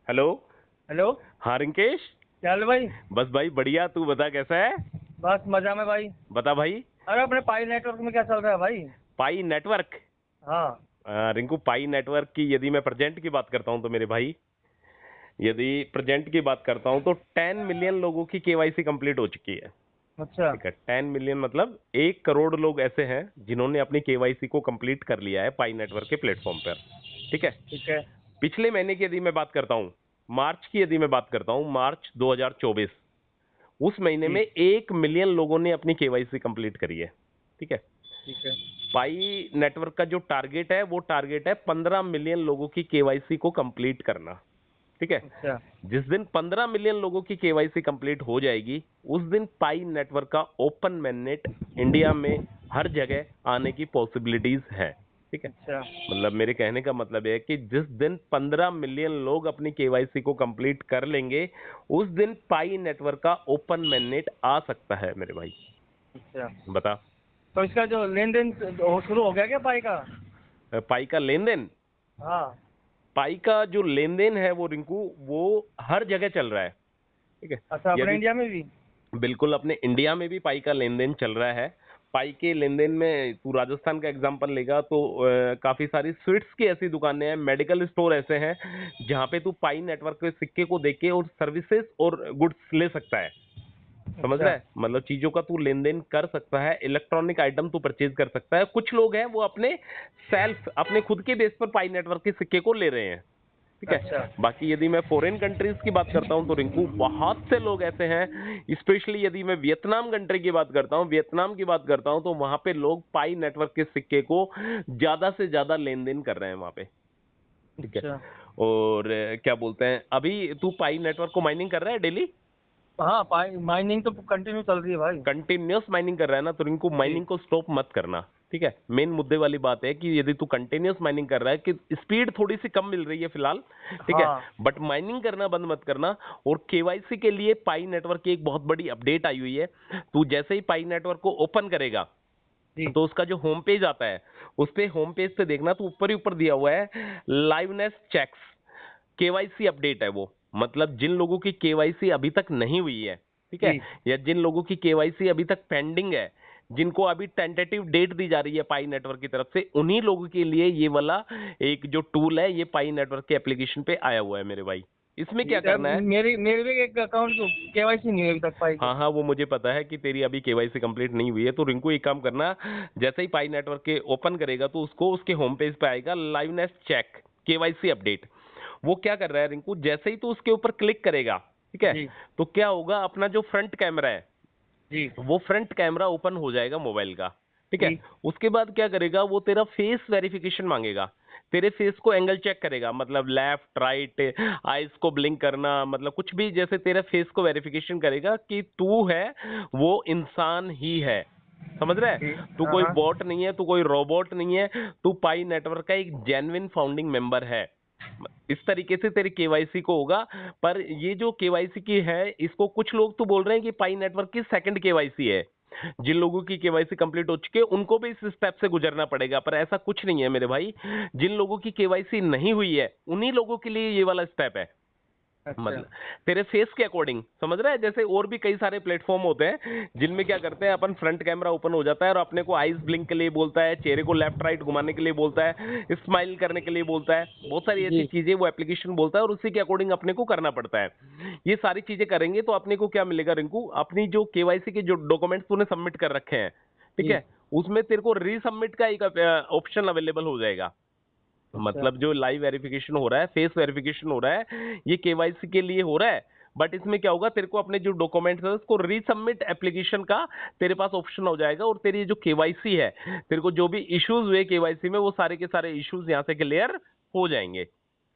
Hello. Hello. हाँ रिंकेश। क्या हाल है भाई? बस भाई बढ़िया, तू बता कैसा है। बस मजा में भाई। बता भाई। अरे अपने पाई नेटवर्क में क्या चल रहा है भाई? पाई नेटवर्क। हाँ। रिंकू, पाई नेटवर्क की यदि मैं प्रेजेंट की बात करता हूँ तो मेरे भाई, यदि प्रेजेंट की बात करता हूँ तो 10 मिलियन लोगों की केवाईसी कंप्लीट हो चुकी है। अच्छा। ठीक है, 10 मिलियन मतलब 1 करोड़ लोग ऐसे हैं जिन्होंने अपनी केवाईसी को कंप्लीट कर लिया है पाई नेटवर्क के प्लेटफॉर्म पर। ठीक है। ठीक है। पिछले महीने की यदि मैं बात करता हूँ, मार्च की यदि मैं बात करता हूँ, मार्च 2024, उस महीने जी। में 1 मिलियन लोगों ने अपनी केवाईसी कंप्लीट करी है। ठीक है। ठीक है। पाई नेटवर्क का जो टारगेट है वो टारगेट है 15 मिलियन लोगों की केवाईसी को कंप्लीट करना। ठीक है। अच्छा। जिस दिन 15 मिलियन लोगों की केवाईसी कंप्लीट हो जाएगी, उस दिन पाई नेटवर्क का ओपन मैननेट इंडिया में हर जगह आने की पॉसिबिलिटीज है। ठीक है। अच्छा। मतलब मेरे कहने का मतलब है कि जिस दिन 15 मिलियन लोग अपनी केवाईसी को कंप्लीट कर लेंगे, उस दिन पाई नेटवर्क का ओपन मैननेट आ सकता है मेरे भाई। अच्छा। बता। तो इसका जो लेन देन शुरू हो गया क्या पाई का? पाई का लेन देन, हाँ। पाई का जो लेन देन है वो रिंकू, वो हर जगह चल रहा है। ठीक है। अच्छा, अपने यदि इंडिया में भी? बिल्कुल, अपने इंडिया में भी पाई का लेन देन चल रहा है। पाई के लेन देन में तू राजस्थान का एग्जांपल लेगा तो काफी सारी स्वीट्स की ऐसी दुकानें हैं, मेडिकल स्टोर ऐसे हैं जहां पे तू पाई नेटवर्क के सिक्के को देख के और सर्विसेज और गुड्स ले सकता है। समझ रहा अच्छा। है, मतलब चीजों का तू लेन देन कर सकता है, इलेक्ट्रॉनिक आइटम तू परचेज कर सकता है। कुछ लोग हैं वो अपने सेल्फ, अपने खुद के बेस पर पाई नेटवर्क के सिक्के को ले रहे हैं। ठीक है। अच्छा। बाकी यदि मैं फॉरेन कंट्रीज की बात करता हूं तो रिंकू, बहुत से लोग ऐसे हैं, स्पेशली यदि मैं वियतनाम कंट्री की बात करता हूं, वियतनाम की बात करता हूं, तो वहां पे लोग पाई नेटवर्क के सिक्के को ज्यादा से ज्यादा लेन देन कर रहे हैं वहां पे। ठीक है। अच्छा। और क्या बोलते हैं, अभी तू पाई नेटवर्क को माइनिंग कर रहा है डेली? हाँ, पाई माइनिंग तो कंटिन्यू चल रही है भाई। कंटिन्यूस माइनिंग कर रहा है ना, तो इनको जी। माइनिंग को स्टॉप मत करना। ठीक है। मेन मुद्दे वाली बात है कि यदि तू कंटिन्यूस माइनिंग कर रहा है, कि स्पीड थोड़ी सी कम मिल रही है फिलहाल। ठीक है। हाँ। बट माइनिंग करना बंद मत करना। और केवाईसी के लिए पाई नेटवर्क की एक बहुत बड़ी अपडेट आई हुई है। तू जैसे ही पाई नेटवर्क को ओपन करेगा, जी। तो उसका जो होम पेज आता है, उस पे होम पेज पे देखना तो ऊपर ही ऊपर दिया हुआ है लाइवनेस चेक्स, केवाईसी अपडेट है वो। मतलब जिन लोगों की केवाईसी अभी तक नहीं हुई है, ठीक है, जी। या जिन लोगों की केवाईसी अभी तक पेंडिंग है, जिनको अभी टेंटेटिव डेट दी जा रही है पाई नेटवर्क की तरफ से, उन्हीं लोगों के लिए ये वाला एक जो टूल है, ये पाई नेटवर्क के एप्लीकेशन पे आया हुआ है मेरे भाई। इसमें क्या जी, तो करना है। मेरी मेरी भी एक अकाउंट केवाईसी नहीं हुई अभी तक पाई के। हाँ हाँ, वो मुझे पता है कि तेरी अभी केवाईसी कंप्लीट नहीं हुई है, तो रिंकू एक काम करना, जैसे ही पाई नेटवर्क के ओपन करेगा तो उसको उसके होम पेज पे आएगा लाइवनेस चेक, केवाईसी अपडेट। वो क्या कर रहा है रिंकू, जैसे ही तू उसके ऊपर क्लिक करेगा, ठीक है, जी। तो क्या होगा, अपना जो फ्रंट कैमरा है, जी। वो फ्रंट कैमरा ओपन हो जाएगा मोबाइल का। ठीक है। जी। उसके बाद क्या करेगा, वो तेरा फेस वेरिफिकेशन मांगेगा। तेरे फेस को एंगल चेक करेगा, मतलब लेफ्ट राइट, आईज को ब्लिंक करना, मतलब कुछ भी, जैसे तेरे फेस को वेरिफिकेशन करेगा कि तू है वो इंसान ही है। समझ रहा है, जी। तू हाँ कोई हाँ। बॉट नहीं है, तू कोई रोबोट नहीं है, तू पाई नेटवर्क का एक जेन्युइन फाउंडिंग मेंबर है। इस तरीके से तेरी केवाईसी को होगा। पर ये जो केवाईसी की है, इसको कुछ लोग तो बोल रहे हैं कि पाई नेटवर्क की सेकंड केवाईसी है। जिन लोगों की केवाईसी कंप्लीट हो चुकी है उनको भी इस स्टेप से गुजरना पड़ेगा, पर ऐसा कुछ नहीं है मेरे भाई। जिन लोगों की केवाईसी नहीं हुई है, उन्हीं लोगों के लिए ये वाला स्टेप है। अच्छा। मतलब तेरे फेस के अकॉर्डिंग, समझ रहा है, जैसे और भी कई सारे प्लेटफॉर्म होते हैं जिनमें क्या करते हैं, अपन फ्रंट कैमरा ओपन हो जाता है और अपने को आईज ब्लिंक के लिए बोलता है, चेहरे को लेफ्ट राइट घुमाने के लिए बोलता है, स्माइल करने के लिए बोलता है, बहुत सारी ऐसी जी। चीजें वो एप्लीकेशन बोलता है, और उसी के अकॉर्डिंग अपने को करना पड़ता है। ये सारी चीजें करेंगे तो अपने को क्या मिलेगा रिंकू, अपनी जो केवाईसी के जो डॉक्यूमेंट्स तूने सबमिट कर रखे हैं, ठीक जी। है, उसमें तेरे को रीसबमिट का एक ऑप्शन अवेलेबल हो जाएगा। अच्छा। मतलब जो लाइव वेरिफिकेशन हो रहा है, फेस वेरिफिकेशन हो रहा है, ये केवाईसी के लिए हो रहा है। बट इसमें क्या होगा, तेरे को अपने जो डॉक्यूमेंट्स है उसको रीसबमिट एप्लीकेशन का तेरे पास ऑप्शन हो जाएगा, और तेरी जो केवाईसी है, तेरे को जो भी इश्यूज हुए केवाईसी में, वो सारे के सारे इश्यूज यहाँ से क्लियर हो जाएंगे।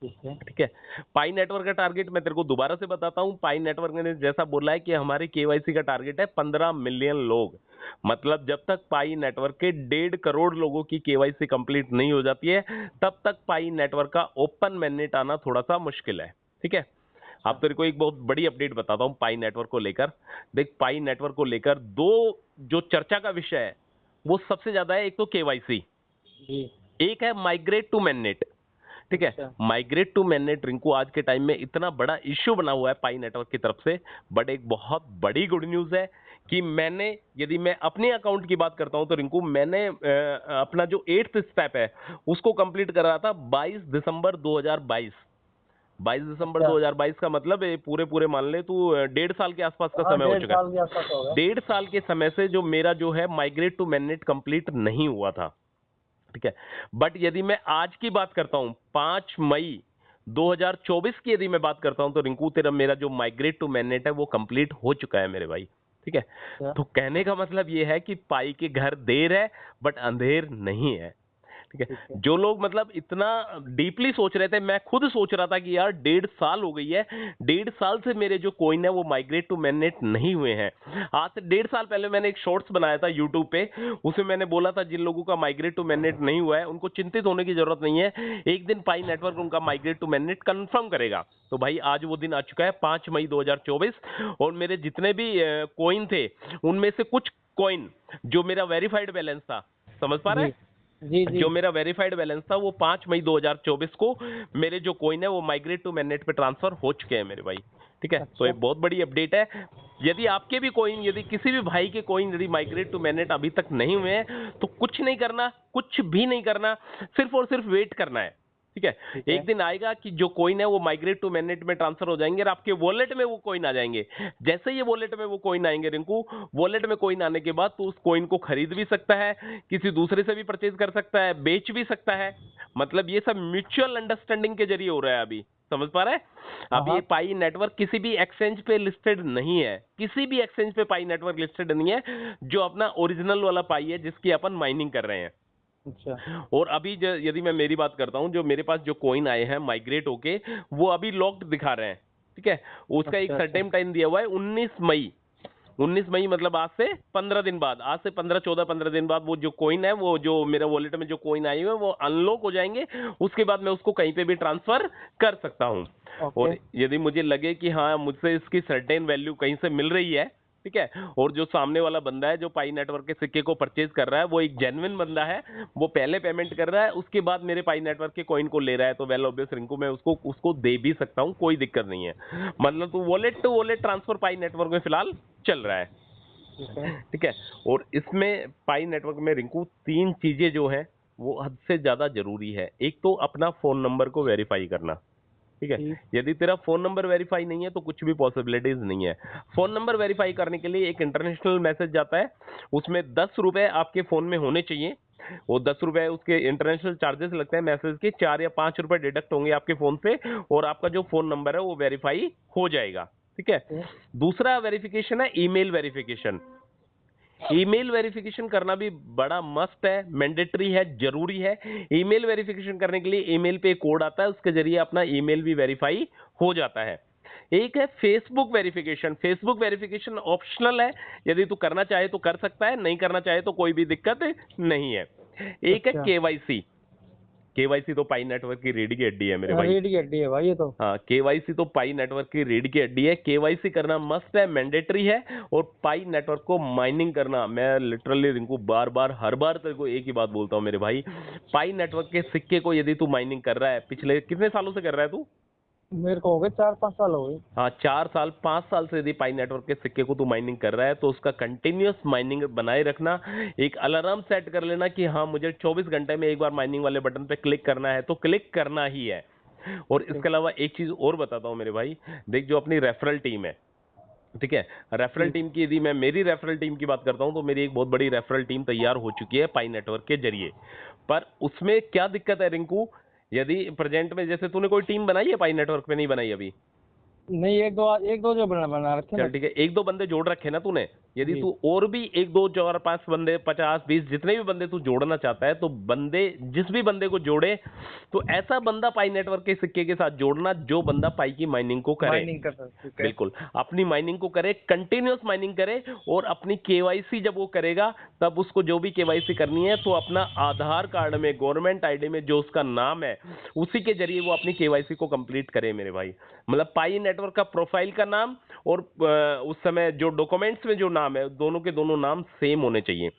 ठीक है। ठीक है। पाई नेटवर्क का टारगेट मैं तेरे को दोबारा से बताता हूं। पाई नेटवर्क ने जैसा बोला है कि हमारे केवाईसी का टारगेट है 15 मिलियन लोग। मतलब जब तक पाई नेटवर्क के 1.5 करोड़ लोगों की केवाईसी कंप्लीट नहीं हो जाती है, तब तक पाई नेटवर्क का ओपन मैनेट आना थोड़ा सा मुश्किल है। ठीक है। अब अच्छा। तेरे को एक बहुत बड़ी अपडेट बताता हूं पाई नेटवर्क को लेकर। देख, पाई नेटवर्क को लेकर दो जो चर्चा का विषय है, वो सबसे ज्यादा है। एक तो केवाईसी, जी। एक है माइग्रेट टू मैननेट। ठीक है। अच्छा। माइग्रेट टू मैननेट रिंकू आज के टाइम में इतना बड़ा इश्यू बना हुआ है पाई नेटवर्क की तरफ से, बट एक बहुत बड़ी गुड न्यूज है कि मैंने, यदि मैं अपने अकाउंट की बात करता हूं तो रिंकू मैंने अपना जो 8th स्टेप है उसको कंप्लीट कर रहा था 22 दिसंबर 2022। 22 दिसंबर अच्छा। 2022 का मतलब ये पूरे पूरे मान ले तू 1.5 साल के आसपास का हाँ, समय हो 1.5 चुका साल है। के आसपास हो गया। 1.5 साल के समय से जो मेरा जो है माइग्रेट टू मैननेट कंप्लीट नहीं हुआ था, ठीक है। बट यदि मैं आज की बात करता हूं 5 मई 2024 की यदि मैं बात करता हूं तो रिंकू तेरा मेरा जो माइग्रेट टू मैननेट है वो कंप्लीट हो चुका है मेरे भाई, ठीक है। अच्छा। तो कहने का मतलब ये है कि पाई के घर देर है बट अंधेर नहीं है, ठीक है। ठीक है। जो लोग मतलब इतना डीपली सोच रहे थे, मैं खुद सोच रहा था कि यार 1.5 साल हो गई है, 1.5 साल से मेरे जो कॉइन है वो माइग्रेट टू मैननेट नहीं हुए हैं। आज से 1.5 साल पहले मैंने एक शॉर्ट्स बनाया था यूट्यूब पे, उसमें मैंने बोला था जिन लोगों का माइग्रेट टू मैननेट नहीं हुआ है उनको चिंतित होने की जरूरत नहीं है, एक दिन पाई नेटवर्क उनका माइग्रेट टू मैननेट कंफर्म करेगा। तो भाई आज वो दिन आ चुका है 5 मई 2024, और मेरे जितने भी कॉइन थे उनमें से कुछ कॉइन जो मेरा वेरीफाइड बैलेंस था, समझ पा रहा जी। है, जी जी। जो मेरा वेरीफाइड बैलेंस था वो 5 मई 2024 को मेरे जो कॉइन है वो माइग्रेट टू मैननेट पे ट्रांसफर हो चुके हैं मेरे भाई, ठीक है। तो ये अच्छा। बहुत बड़ी अपडेट है। यदि आपके भी कॉइन, यदि किसी भी भाई के कॉइन यदि माइग्रेट टू मैननेट अभी तक नहीं हुए हैं तो कुछ नहीं करना, कुछ भी नहीं करना, सिर्फ और सिर्फ वेट करना है, ठीक है। ठीक है। एक दिन आएगा कि जो कॉइन है वो माइग्रेट टू मैननेट में ट्रांसफर हो जाएंगे और आपके वॉलेट में वो कॉइन आ जाएंगे। जैसे ही ये वॉलेट में वो कॉइन आएंगे रिंकू, वॉलेट में कॉइन आने के बाद तो उस कॉइन को खरीद भी सकता है, किसी दूसरे से भी परचेज कर सकता है, बेच भी सकता है। मतलब ये सब म्यूचुअल अंडरस्टैंडिंग के जरिए हो रहा है अभी, समझ पा रहा है। हाँ अभी ये हाँ। पाई नेटवर्क किसी भी एक्सचेंज पे लिस्टेड नहीं है, किसी भी एक्सचेंज पे पाई नेटवर्क लिस्टेड नहीं है, जो अपना ओरिजिनल वाला पाई है जिसकी अपन माइनिंग कर रहे हैं। अच्छा। और अभी यदि मैं मेरी बात करता हूं, जो मेरे पास जो कॉइन आए हैं माइग्रेट होके वो अभी लॉक्ड दिखा रहे हैं, ठीक है। उसका एक अच्छा। अच्छा। सर्टेन टाइम दिया हुआ है 19 मई। 19 मई मतलब आज से 15 दिन बाद, आज से 15 दिन बाद वो जो कॉइन है, वो जो मेरा वॉलेट में जो कॉइन आई हुई है वो अनलॉक हो जाएंगे। उसके बाद मैं उसको कहीं पे भी ट्रांसफर कर सकता हूं। ओके। और यदि मुझे लगे कि हाँ मुझसे इसकी सर्टेन वैल्यू कहीं से मिल रही है, ठीक है, और जो सामने वाला बंदा है जो पाई नेटवर्क के सिक्के को परचेज कर रहा है वो एक जेन्युइन बंदा है, वो पहले पेमेंट कर रहा है उसके बाद मेरे पाई नेटवर्क के कॉइन को ले रहा है, तो वेल ऑब्वियस रिंकू मैं उसको उसको दे भी सकता हूँ, कोई दिक्कत नहीं है। मतलब तो wallet to wallet transfer Pi network में फिलहाल चल रहा है, ठीक है। ठीक है। और इसमें पाई नेटवर्क में रिंकू 3 चीजें जो है वो हद से ज्यादा जरूरी है। एक तो अपना फोन नंबर को वेरीफाई करना, ठीक है। ठीक। यदि तेरा फोन नंबर वेरीफाई नहीं है तो कुछ भी पॉसिबिलिटीज नहीं है। फोन नंबर वेरीफाई करने के लिए एक इंटरनेशनल मैसेज जाता है, उसमें 10 रुपए आपके फोन में होने चाहिए। वो 10 रुपए उसके इंटरनेशनल चार्जेस लगते हैं मैसेज के, 4 या 5 रुपए डिडक्ट होंगे आपके फोन से और आपका जो फोन नंबर है वो वेरीफाई हो जाएगा, ठीक है। ओके। दूसरा वेरिफिकेशन है ईमेल वेरिफिकेशन। ईमेल वेरिफिकेशन करना भी बड़ा मस्त है, मैंडेटरी है, जरूरी है। ईमेल वेरिफिकेशन करने के लिए ईमेल पे कोड आता है, उसके जरिए अपना ईमेल भी वेरीफाई हो जाता है। एक है Facebook verification. Facebook verification optional है, यदि तू करना चाहे तो कर सकता है, नहीं करना चाहे तो कोई भी दिक्कत नहीं है। एक है अच्छा। केवाईसी। केवाईसी तो पाई नेटवर्क की रीढ़ की हड्डी है मेरे भाई। रेडी हड्डी है भाई ये तो। हाँ, केवाईसी तो पाई नेटवर्क की रीढ़ की हड्डी है। केवाईसी करना मस्ट है, मैंडेटरी है। और पाई नेटवर्क को माइनिंग करना, मैं लिटरली इनको बार बार हर बार तेरे को एक ही बात बोलता हूँ मेरे भाई, पाई नेटवर्क के सिक्के को यदि तू माइनिंग कर रहा है, पिछले कितने सालों से कर रहा है तू? मेरे को हो गए 4-5 साल हो गए। हाँ, 4 साल 5 साल से यदि पाई नेटवर्क के सिक्के को तू माइनिंग कर रहा है तो उसका कंटिन्यूअस माइनिंग बनाए रखना। एक अलार्म सेट कर लेना कि हाँ मुझे 24 घंटे में एक बार माइनिंग वाले बटन पे क्लिक करना है, तो क्लिक करना ही है। और इसके अलावा एक चीज और बताता हूँ मेरे भाई, देख जो अपनी रेफरल टीम है, ठीक है, रेफरल ठीक। टीम की यदि मैं मेरी रेफरल टीम की बात करता हूं तो मेरी एक बहुत बड़ी रेफरल टीम तैयार हो चुकी है पाई नेटवर्क के जरिए। पर उसमें क्या दिक्कत है रिंकू, यदि प्रेजेंट में जैसे तूने कोई टीम बनाई है पाई नेटवर्क पे? नहीं बनाई अभी? नहीं, एक दो जो बना रखे ना। चल ठीक है, 1-2 बंदे जोड़ रखे ना तूने। यदि जी। तू और भी 1-2-4-5 बंदे, 50-20 जितने भी बंदे तू जोड़ना चाहता है, तो बंदे जिस भी बंदे को जोड़े तो ऐसा बंदा पाई नेटवर्क के सिक्के के साथ जोड़ना जो बंदा पाई की माइनिंग को करे। माइनिंग कर सकते। ठीक है। बिल्कुल, अपनी माइनिंग को करे, कंटिन्यूअस माइनिंग करे। और अपनी केवाईसी जब वो करेगा तब उसको जो भी केवाईसी करनी है तो अपना आधार कार्ड में, गवर्नमेंट आईडी में जो उसका नाम है उसी के जरिए वो अपनी केवाईसी को कंप्लीट करे मेरे भाई। मतलब पाई नेटवर्क का प्रोफाइल का नाम और उस समय जो डॉक्यूमेंट्स में जो नाम है दोनों के दोनों नाम सेम होने चाहिए।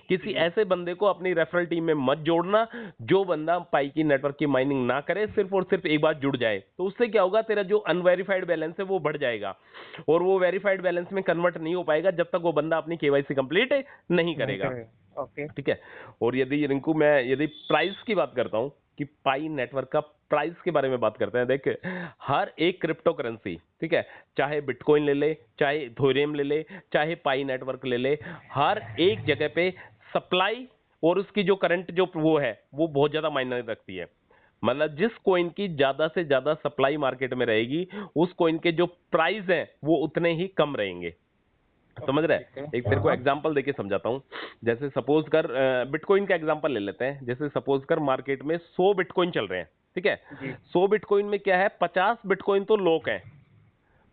किसी ऐसे बंदे को अपनी रेफरल टीम में मत जोड़ना जो बंदा पाई की नेटवर्क की माइनिंग ना करे, सिर्फ और सिर्फ एक बार जुड़ जाए। तो उससे क्या होगा, तेरा जो अनवेरिफाइड बैलेंस है वो बढ़ जाएगा और वो वेरीफाइड बैलेंस में कन्वर्ट नहीं हो पाएगा जब तक वो बंदा अपनी केवाईसी कंप्लीट नहीं करेगा। ओके। ठीक है। और यदि रिंकू मैं यदि प्राइस की बात करता हूं कि पाई नेटवर्क का प्राइस के बारे में बात करते हैं, देख हर एक क्रिप्टो करेंसी, ठीक है, चाहे बिटकॉइन ले ले, चाहे इथेरियम ले ले, चाहे पाई नेटवर्क ले ले, हर एक जगह पे सप्लाई और उसकी जो करंट जो वो है वो बहुत ज्यादा मायने रखती है। मतलब जिस कॉइन की ज्यादा से ज्यादा सप्लाई मार्केट में रहेगी उस कॉइन के जो प्राइस हैं वो उतने ही कम रहेंगे। समझ रहे हैं? एक तेरे को एग्जांपल देके समझाता हूँ। जैसे सपोज कर बिटकॉइन का एग्जांपल ले लेते हैं। जैसे सपोज कर मार्केट में 100 बिटकॉइन चल रहे हैं, ठीक है। 100 बिटकॉइन में क्या है, 50 बिटकॉइन तो लॉक है,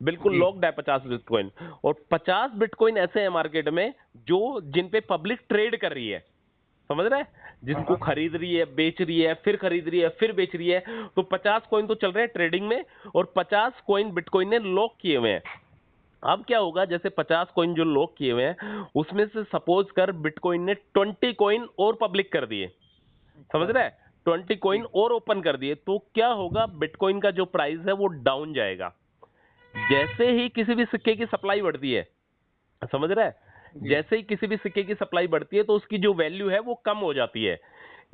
बिल्कुल लॉक्ड है 50 बिटकॉइन, और 50 बिटकॉइन ऐसे हैं मार्केट में जो जिन पे पब्लिक ट्रेड कर रही है। समझ रहे हैं? जिनको खरीद रही है, बेच रही है, फिर खरीद रही है, फिर बेच रही है। तो 50 कॉइन तो चल रहे हैं ट्रेडिंग में और 50 कॉइन बिटकॉइन ने लॉक किए हुए हैं। अब क्या होगा, जैसे 50 कॉइन जो लॉक किए हुए हैं उसमें से सपोज कर बिटकॉइन ने 20 कॉइन और पब्लिक कर दिए। समझ रहे हैं? 20 कॉइन और ओपन कर दिए तो क्या होगा, बिटकॉइन का जो प्राइस है वो डाउन जाएगा। जैसे ही किसी भी सिक्के की सप्लाई बढ़ती है, समझ रहे हैं, जैसे ही किसी भी सिक्के की सप्लाई बढ़ती है तो उसकी जो वैल्यू है वो कम हो जाती है।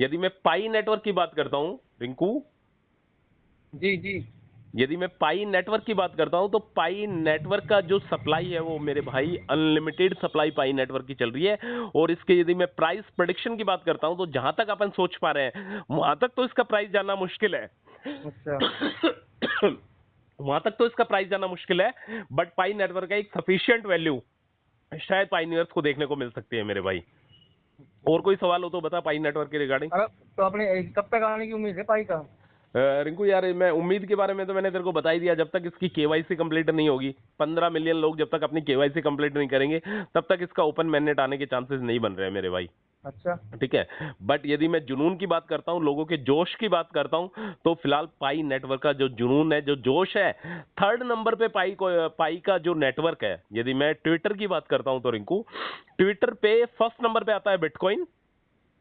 यदि मैं पाई नेटवर्क की बात करता हूं रिंकू, जी जी, यदि मैं पाई नेटवर्क की बात करता हूं तो पाई नेटवर्क का जो सप्लाई है वो मेरे भाई अनलिमिटेड सप्लाई पाई नेटवर्क की चल रही है। और इसके यदि मैं प्राइस प्रेडिक्शन की बात करता हूं तो जहां तक अपन सोच पा रहे हैं वहां तक तो इसका प्राइस जानना मुश्किल है। अच्छा। वहां तक तो इसका प्राइस जानना मुश्किल है, बट पाई नेटवर्क का एक सफिशियंट वैल्यू शायद पाइनियर्स को देखने को मिल सकती है मेरे भाई। और कोई सवाल हो तो बता पाई नेटवर्क के रिगार्डिंग। अरे तो अपने कब तक आने की उम्मीद है पाई का? रिंकू यार, मैं उम्मीद के बारे में तो मैंने तेरे को बता ही दिया। जब तक इसकी केवाईसी कंप्लीट नहीं होगी, 15 मिलियन लोग जब तक अपनी केवाईसी कंप्लीट नहीं करेंगे तब तक इसका ओपन मैनेट आने के चांसेस नहीं बन रहे हैं मेरे भाई। अच्छा। ठीक है। बट यदि मैं जुनून की बात करता हूं, लोगों के जोश की बात करता हूं, तो फिलहाल पाई नेटवर्क का जो जुनून है, जो जोश है, 3rd नंबर पे पाई का जो नेटवर्क है। यदि मैं ट्विटर की बात करता हूं तो रिंकू, ट्विटर पे 1st नंबर पे आता है बिटकॉइन,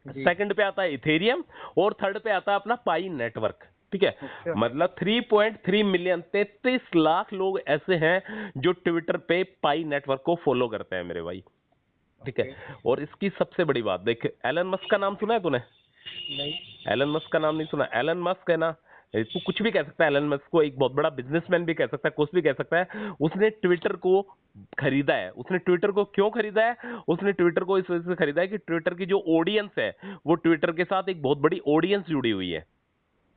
2nd पे आता है इथेरियम और 3rd पे आता है अपना पाई नेटवर्क। ठीक है। अच्छा। मतलब 3.3 मिलियन, 33 लाख लोग ऐसे हैं जो ट्विटर पे पाई नेटवर्क को फॉलो करते हैं मेरे भाई। ठीक है। और इसकी सबसे बड़ी बात देख, एलन मस्क का नाम सुना है तूने? नहीं। एलन मस्क का नाम नहीं सुना? एलन मस्क है ना, तू कुछ भी कह सकता है, एलन मस्क को एक बहुत बड़ा बिजनेसमैन भी कह सकता है, कुछ भी कह सकता है। उसने ट्विटर को खरीदा है। उसने ट्विटर को क्यों खरीदा है? उसने ट्विटर को इस वजह से खरीदा है कि ट्विटर की जो ऑडियंस है वो ट्विटर के साथ एक बहुत बड़ी ऑडियंस जुड़ी हुई है।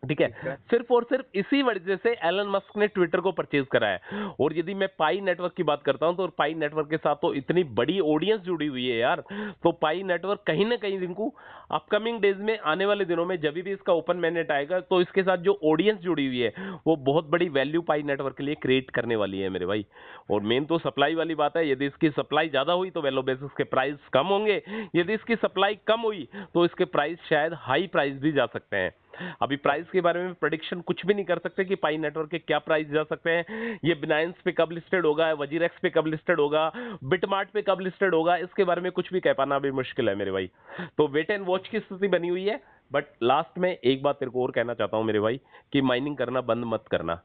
ठीक है। सिर्फ और सिर्फ इसी वजह से एलन मस्क ने ट्विटर को परचेज करा है। और यदि मैं पाई नेटवर्क की बात करता हूं तो पाई नेटवर्क के साथ तो इतनी बड़ी ऑडियंस जुड़ी हुई है यार। तो पाई नेटवर्क कहीं ना कहीं रिंकू अपकमिंग डेज में, आने वाले दिनों में जब भी इसका ओपन मैनेट आएगा तो इसके साथ जो ऑडियंस जुड़ी हुई है वो बहुत बड़ी वैल्यू पाई नेटवर्क के लिए क्रिएट करने वाली है मेरे भाई। और मेन तो सप्लाई वाली बात है। यदि इसकी सप्लाई ज्यादा हुई तो वैल्यू बेसिस के प्राइस कम होंगे। यदि इसकी सप्लाई कम हुई तो इसके प्राइस शायद हाई प्राइस भी जा सकते हैं। अभी प्राइस के बारे में प्रेडिक्शन कुछ भी नहीं कर सकते कि पाई नेटवर्क के क्या प्राइस जा सकते हैं। ये बिनाइंस पे कब लिस्टेड होगा, वजीरेक्स पे कब लिस्टेड होगा, बिटमार्ट पे कब लिस्टेड होगा, इसके बारे में कुछ भी कह पाना अभी मुश्किल है मेरे भाई। तो वेट एंड वॉच की स्थिति बनी हुई है। बट लास्ट में एक बात तेरे को और कहना चाहता हूं मेरे भाई कि माइनिंग करना बंद मत करना।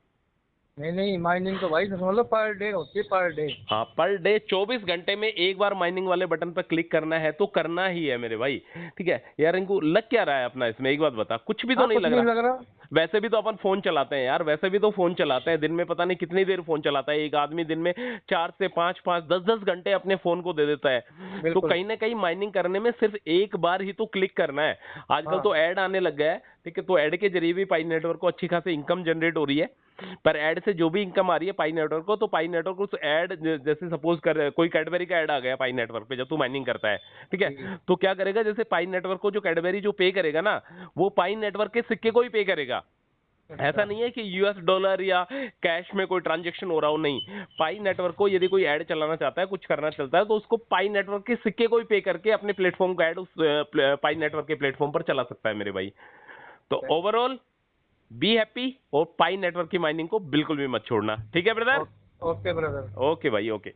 नहीं नहीं, माइनिंग तो भाई मतलब पर डे होती है, पर डे। हाँ, पर डे 24 घंटे में एक बार माइनिंग वाले बटन पर क्लिक करना है तो करना ही है मेरे भाई। ठीक है यार। इनको लग क्या रहा है अपना इसमें, एक बात बता। कुछ भी तो नहीं लग रहा। वैसे भी तो अपन फोन चलाते हैं यार, वैसे भी तो फोन चलाते हैं दिन में, पता नहीं कितनी देर फोन चलाता है एक आदमी। दिन में 4 से 5, 10 घंटे अपने फोन को दे देता है। तो कहीं ना कहीं माइनिंग करने में सिर्फ एक बार ही तो क्लिक करना है। आजकल तो ऐड आने लग गया है। ठीक है। तो ऐड के जरिए भी पाई नेटवर्क को अच्छी खासी इनकम जनरेट हो रही है। पर ऐड से जो भी इनकम आ रही है पाई नेटवर्क को, तो पाई नेटवर्क उस ऐड, जैसे सपोज कर कोई कैडबरी का ऐड आ गया पाई नेटवर्क पे जब तू माइनिंग करता है, ठीक है, तो क्या करेगा, जैसे पाई नेटवर्क को जो कैडबरी जो पे करेगा ना, वो पाई नेटवर्क के सिक्के को ही पे करेगा। ऐसा नहीं है कि यूएस डॉलर या कैश में कोई ट्रांजेक्शन हो रहा हो, नहीं। पाई नेटवर्क को यदि कोई ऐड चलाना चाहता है, कुछ करना चलता है, तो उसको पाई नेटवर्क के सिक्के को ही पे करके अपने प्लेटफॉर्म का ऐड उस पाई नेटवर्क के प्लेटफॉर्म पर चला सकता है मेरे भाई। तो ओवरऑल बी हैप्पी और पाई नेटवर्क की माइनिंग को बिल्कुल भी मत छोड़ना। ठीक है ब्रदर? Okay brother. ओके भाई, ओके।